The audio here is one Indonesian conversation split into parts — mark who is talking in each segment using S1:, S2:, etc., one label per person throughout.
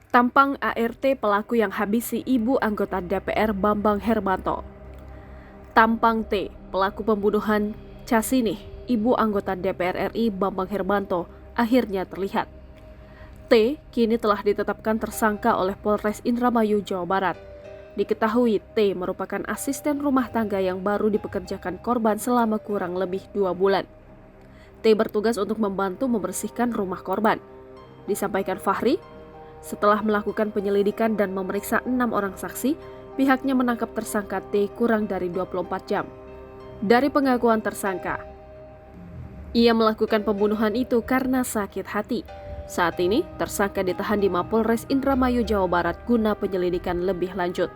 S1: Tampang ART pelaku yang habisi ibu anggota DPR Bambang Hermanto. Tampang T, pelaku pembunuhan Casinih, ibu anggota DPR RI Bambang Hermanto, akhirnya terlihat. T kini telah ditetapkan tersangka oleh Polres Indramayu, Jawa Barat. Diketahui T merupakan asisten rumah tangga yang baru dipekerjakan korban selama kurang lebih 2 bulan. T bertugas untuk membantu membersihkan rumah korban. Disampaikan Fahri, setelah melakukan penyelidikan dan memeriksa 6 orang saksi, pihaknya menangkap tersangka T kurang dari 24 jam. Dari pengakuan tersangka, ia melakukan pembunuhan itu karena sakit hati. Saat ini, tersangka ditahan di Mapolres Indramayu, Jawa Barat guna penyelidikan lebih lanjut.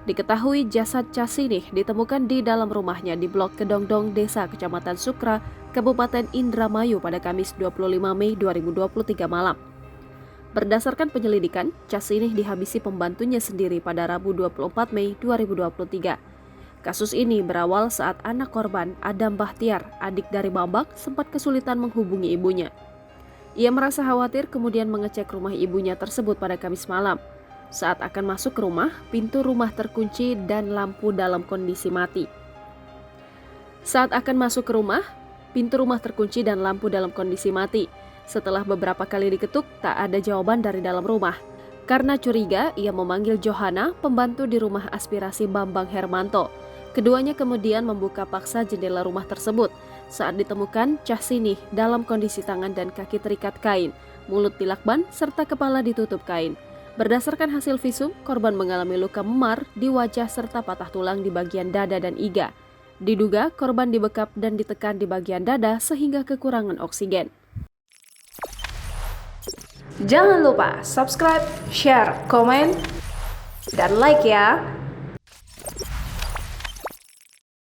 S1: Diketahui jasad Casinih ditemukan di dalam rumahnya di Blok Kedongdong, Desa Kecamatan Sukra, Kabupaten Indramayu pada Kamis 25 Mei 2023 malam. Berdasarkan penyelidikan, Casinih dihabisi pembantunya sendiri pada Rabu 24 Mei 2023. Kasus ini berawal saat anak korban, Adam Bahtiar, adik dari Bambang, sempat kesulitan menghubungi ibunya. Ia merasa khawatir kemudian mengecek rumah ibunya tersebut pada Kamis malam. Saat akan masuk ke rumah, pintu rumah terkunci dan lampu dalam kondisi mati. Saat akan masuk ke rumah, pintu rumah terkunci dan lampu dalam kondisi mati. Setelah beberapa kali diketuk, tak ada jawaban dari dalam rumah. Karena curiga, ia memanggil Johanna, pembantu di rumah aspirasi Bambang Hermanto. Keduanya kemudian membuka paksa jendela rumah tersebut. Saat ditemukan, Casinih dalam kondisi tangan dan kaki terikat kain, mulut dilakban, serta kepala ditutup kain. Berdasarkan hasil visum, korban mengalami luka memar di wajah serta patah tulang di bagian dada dan iga. Diduga korban dibekap dan ditekan di bagian dada sehingga kekurangan oksigen. Jangan lupa subscribe, share, komen, dan like ya!